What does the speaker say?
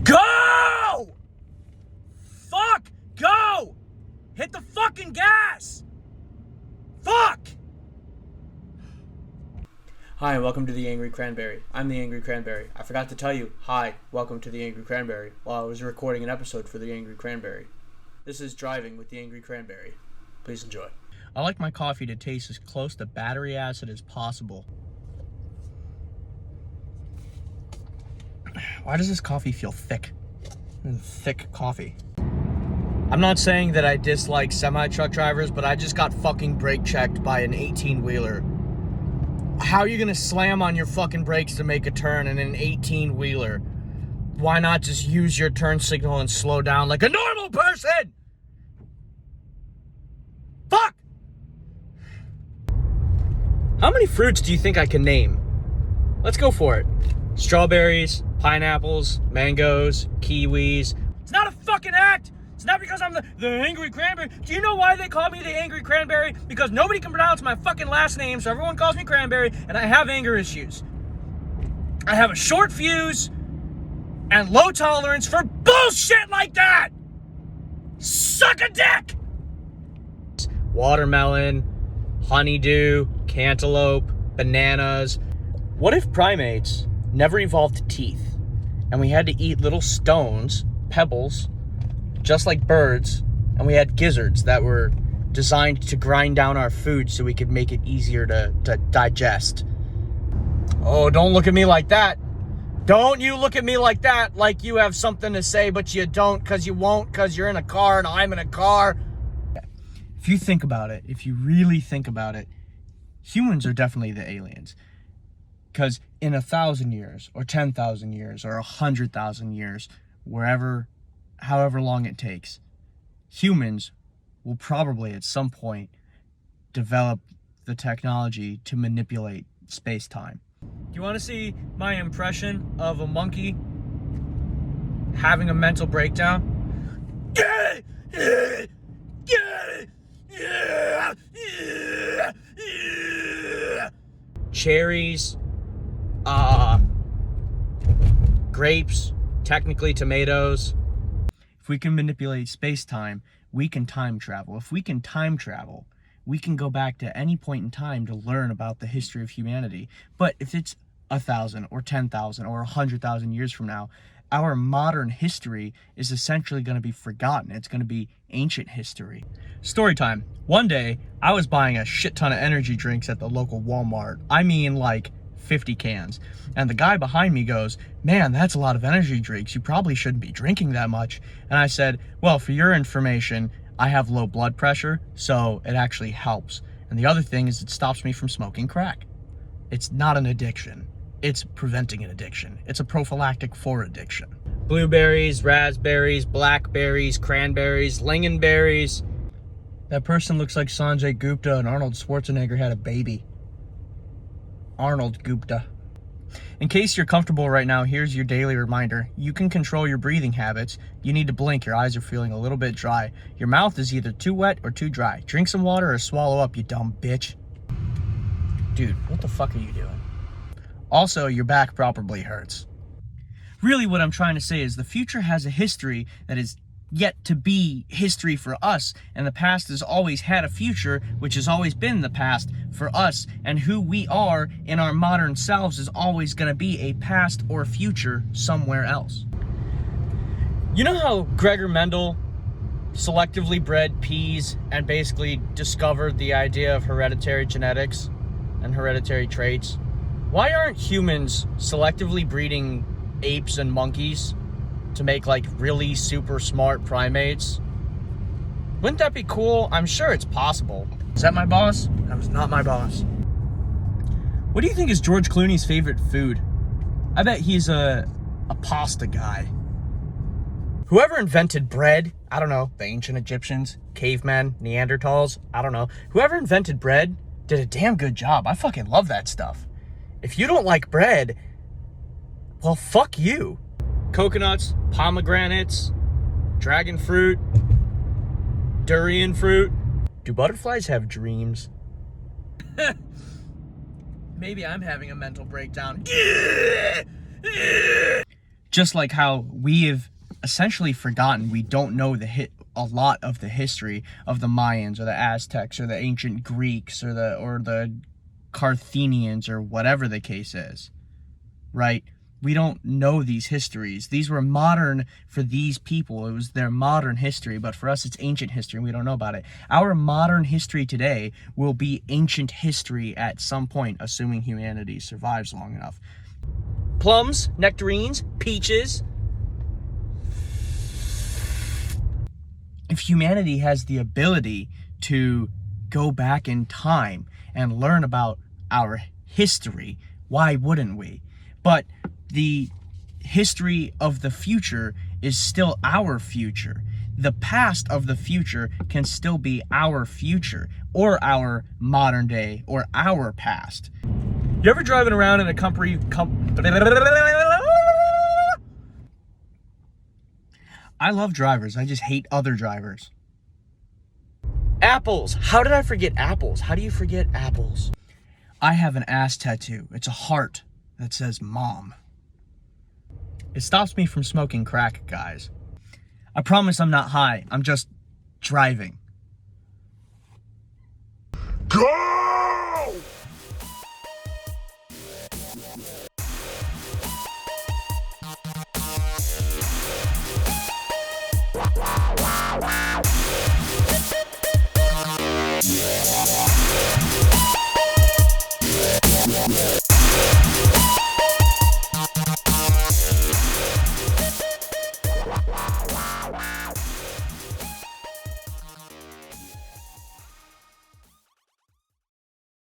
Go! Fuck! Go! Hit the fucking gas! Fuck! Hi, welcome to the Angry Cranberry. I'm the Angry Cranberry. I forgot to tell you, hi, welcome to the Angry Cranberry, while I was recording an episode for the Angry Cranberry. This is Driving with the Angry Cranberry. Please enjoy. I like my coffee to taste as close to battery acid as possible. Why does this coffee feel thick? Thick coffee. I'm not saying that I dislike semi-truck drivers, but I just got fucking brake checked by an 18-wheeler. How are you gonna slam on your fucking brakes to make a turn in an 18-wheeler? Why not just use your turn signal and slow down like a normal person? Fuck! How many fruits do you think I can name? Let's go for it. Strawberries, pineapples, mangoes, kiwis. It's not a fucking act! It's not because I'm the Angry Cranberry. Do you know why they call me the Angry Cranberry? Because nobody can pronounce my fucking last name, so everyone calls me Cranberry, and I have anger issues. I have a short fuse and low tolerance for bullshit like that! Suck a dick! Watermelon, honeydew, cantaloupe, bananas. What if primates never evolved teeth, and we had to eat little stones, pebbles, just like birds, and we had gizzards that were designed to grind down our food so we could make it easier to digest? Oh, don't look at me like that. Don't you look at me like that, like you have something to say, but you don't, because you won't, because you're in a car and I'm in a car. If you think about it, if you really think about it, humans are definitely the aliens. Because in 1,000 years, or 10,000 years, or 100,000 years, however long it takes, humans will probably at some point develop the technology to manipulate space-time. Do you want to see my impression of a monkey having a mental breakdown? Cherries, grapes, technically tomatoes. If we can manipulate space-time, we can time travel. If we can time travel, we can go back to any point in time to learn about the history of humanity. But if it's 1,000 or 10,000 or 100,000 years from now, our modern history is essentially going to be forgotten. It's going to be ancient history. Story time. One day, I was buying a shit ton of energy drinks at the local Walmart. I mean, like 50 cans. And the guy behind me goes, "Man, that's a lot of energy drinks. You probably shouldn't be drinking that much." And I said, "Well, for your information, I have low blood pressure, so it actually helps. And the other thing is it stops me from smoking crack." It's not an addiction. It's preventing an addiction. It's a prophylactic for addiction. Blueberries, raspberries, blackberries, cranberries, lingonberries. That person looks like Sanjay Gupta and Arnold Schwarzenegger had a baby. Arnold Gupta. In case you're comfortable right now, here's your daily reminder. You can control your breathing habits. You need to blink. Your eyes are feeling a little bit dry. Your mouth is either too wet or too dry. Drink some water or swallow up, you dumb bitch. Dude, what the fuck are you doing? Also, your back probably hurts. Really, what I'm trying to say is the future has a history that is yet to be history for us, and the past has always had a future, which has always been the past for us, and who we are in our modern selves is always going to be a past or future somewhere else. You know how Gregor Mendel selectively bred peas and basically discovered the idea of hereditary genetics and hereditary traits? Why aren't humans selectively breeding apes and monkeys to make like really super smart primates? Wouldn't that be cool? I'm sure it's possible. Is that my boss? That was not my boss. What do you think is George Clooney's favorite food? I bet he's a pasta guy. Whoever invented bread, I don't know, the ancient Egyptians, cavemen, Neanderthals, I don't know. Whoever invented bread did a damn good job. I fucking love that stuff. If you don't like bread, well, fuck you. Coconuts, pomegranates, dragon fruit, durian fruit. Do butterflies have dreams? Maybe I'm having a mental breakdown. Just like how we have essentially forgotten, we don't know a lot of the history of the Mayans or the Aztecs or the ancient Greeks or the Carthaginians or whatever the case is, right? We don't know these histories. These were modern for these people. It was their modern history, but for us it's ancient history and we don't know about it. Our modern history today will be ancient history at some point, assuming humanity survives long enough. Plums, nectarines, peaches. If humanity has the ability to go back in time and learn about our history, why wouldn't we? But the history of the future is still our future. The past of the future can still be our future, or our modern day, or our past. You ever driving around in a I love drivers. I just hate other drivers. Apples. How did I forget apples? How do you forget apples? I have an ass tattoo. It's a heart that says mom. It stops me from smoking crack, guys. I promise I'm not high. I'm just driving. Go!